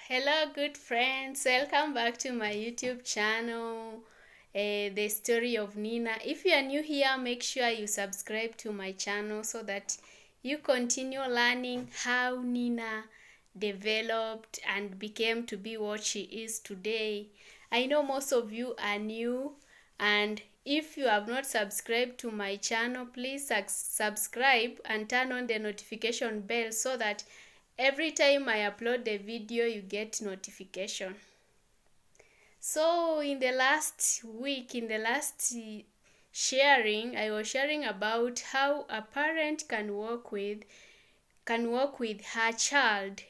Hello, good friends. Welcome back to my YouTube channel, The Story of Nina. If you are new here, make sure you subscribe to my channel so that you continue learning how Nina developed and became to be what she is today. I know most of you are new, and if you have not subscribed to my channel, please subscribe and turn on the notification bell so that every time I upload a video, you get notification. So in the last week, in the last sharing, I was sharing about how a parent can work with her child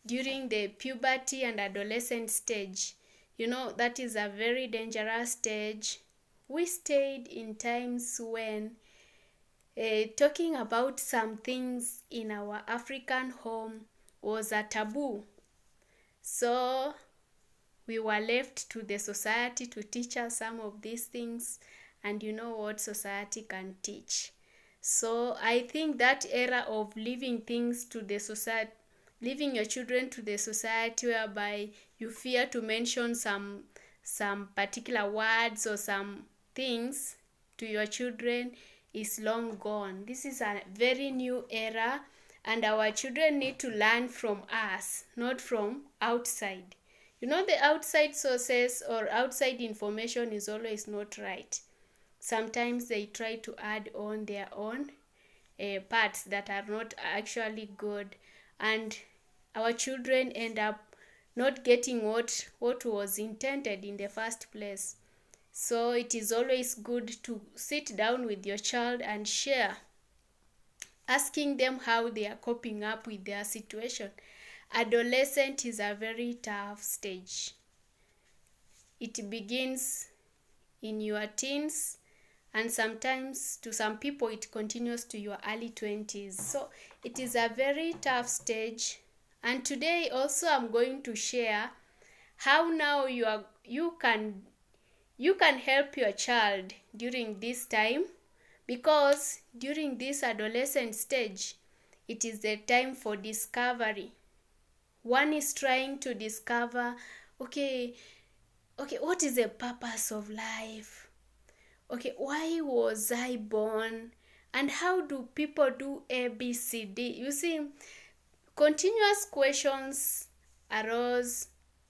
during the puberty and adolescent stage. You know, that is a very dangerous stage. We stayed in times when talking about some things in our African home was a taboo. So we were left to the society to teach us some of these things, and you know what society can teach. So I think that era of leaving things to the society, leaving your children to the society whereby you fear to mention some particular words or some things to your children is long gone. This is a very new era, and our children need to learn from us, not from outside. You know, the outside sources or outside information is always not right. Sometimes they try to add on their own parts that are not actually good, and our children end up not getting what was intended in the first place. So it is always good to sit down with your child and share, asking them how they are coping up with their situation. Adolescent is a very tough stage. It begins in your teens, and sometimes to some people it continues to your early 20s. So it is a very tough stage. And today also I'm going to share how now you can help your child during this time, because during this adolescent stage it is the time for discovery. One is trying to discover, okay, what is the purpose of life? Okay, why was I born? And how do people do ABCD? You see, continuous questions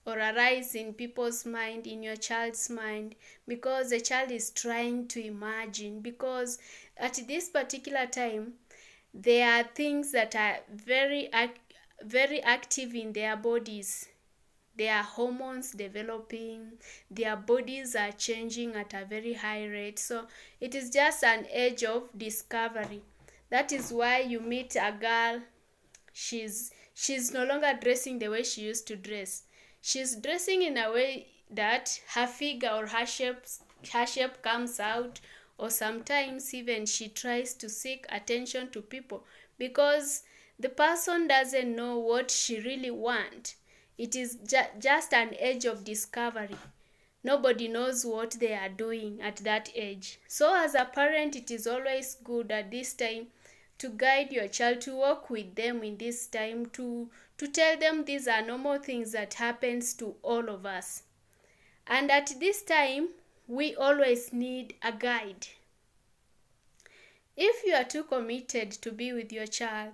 arise in people's mind, in your child's mind, because the child is trying to imagine. Because at this particular time, there are things that are very active in their bodies. There are hormones developing, their bodies are changing at a very high rate. So it is just an age of discovery. That is why you meet a girl, she's no longer dressing the way she used to dress. She's dressing in a way that her figure or her shape comes out, or sometimes even she tries to seek attention to people because the person doesn't know what she really wants. It is just an age of discovery. Nobody knows what they are doing at that age. So as a parent, it is always good at this time to guide your child, to work with them in this time, to tell them these are normal things that happens to all of us. And at this time, we always need a guide. If you are too committed to be with your child,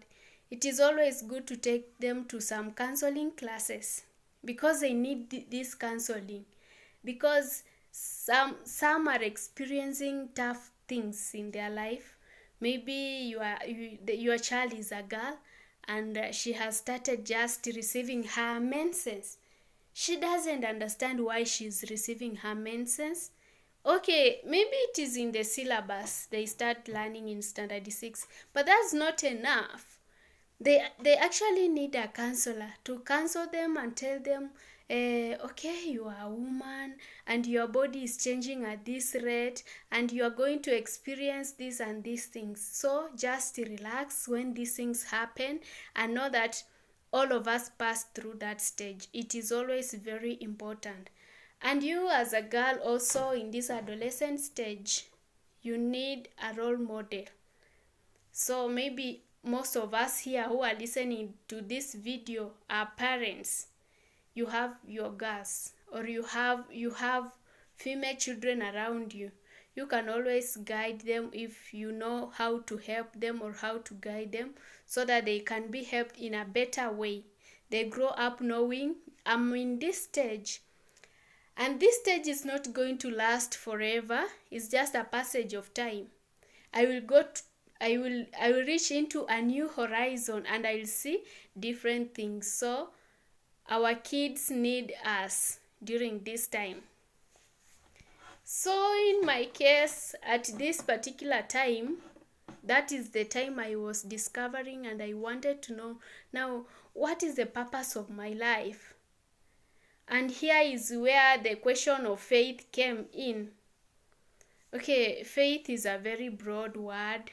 it is always good to take them to some counseling classes, because they need this counseling, because some are experiencing tough things in their life. Maybe your child is a girl, and she has started just receiving her menses. She doesn't understand why she's receiving her menses. Okay, maybe it is in the syllabus. They start learning in standard 6, but that's not enough. They actually need a counselor to counsel them and tell them, okay, you are a woman and your body is changing at this rate, and you are going to experience this and these things. So just relax when these things happen, and know that all of us pass through that stage. It is always very important. And you as a girl also in this adolescent stage, you need a role model. So maybe most of us here who are listening to this video are parents. you have your gas, or you have female children around you, you can always guide them if you know how to help them or how to guide them, so that they can be helped in a better way. They grow up knowing, I'm in this stage, and this stage is not going to last forever. It's just a passage of time. I will go to, I will reach into a new horizon, and I will see different things. So our kids need us during this time. So in my case, at this particular time, that is the time I was discovering, and I wanted to know now, what is the purpose of my life? And here is where the question of faith came in. Okay, faith is a very broad word.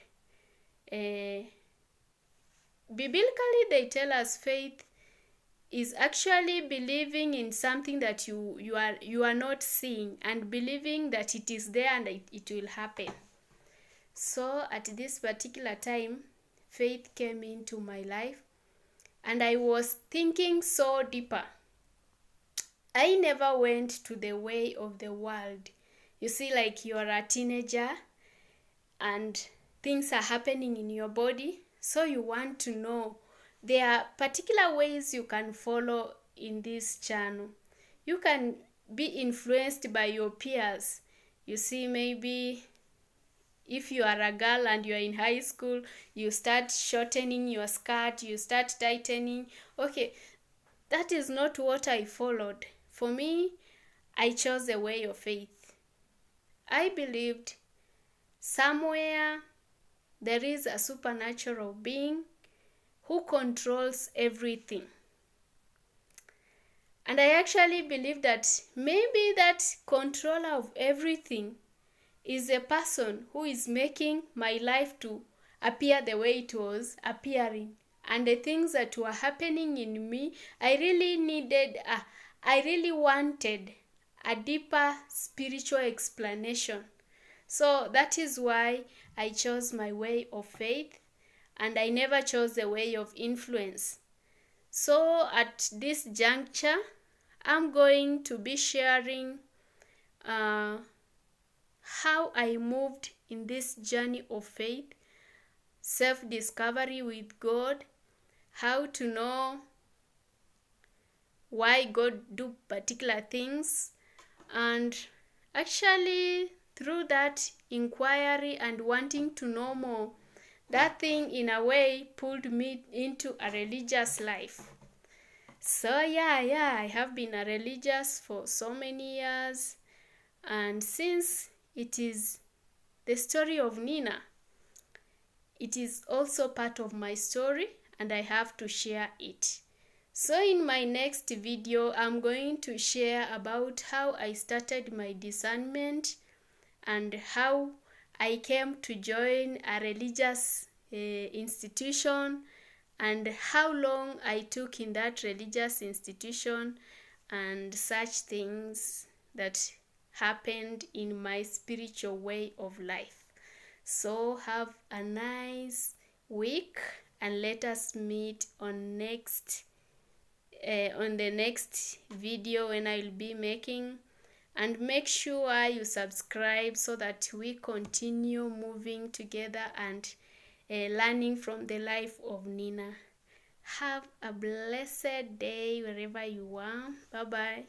Biblically, they tell us faith is actually believing in something that you are not seeing, and believing that it is there and it will happen. So at this particular time, faith came into my life, and I was thinking so deeper. I never went to the way of the world. You see, like you are a teenager and things are happening in your body, so you want to know. There are particular ways you can follow in this channel. You can be influenced by your peers. You see, maybe if you are a girl and you are in high school, you start shortening your skirt, you start tightening. Okay, that is not what I followed. For me, I chose the way of faith. I believed somewhere there is a supernatural being who controls everything. And I actually believe that maybe that controller of everything is a person who is making my life to appear the way it was appearing. And the things that were happening in me, I really wanted a deeper spiritual explanation. So that is why I chose my way of faith, and I never chose the way of influence. So at this juncture, I'm going to be sharing how I moved in this journey of faith, self-discovery with God, how to know why God do particular things, and actually through that inquiry and wanting to know more, that thing in a way pulled me into a religious life. So yeah, I have been a religious for so many years, and since it is the story of Nina, it is also part of my story, and I have to share it. So in my next video, I'm going to share about how I started my discernment and how I came to join a religious institution, and how long I took in that religious institution, and such things that happened in my spiritual way of life. So have a nice week, and let us meet on the next video when I'll be making. And make sure you subscribe so that we continue moving together and learning from the life of Nina. Have a blessed day wherever you are. Bye bye.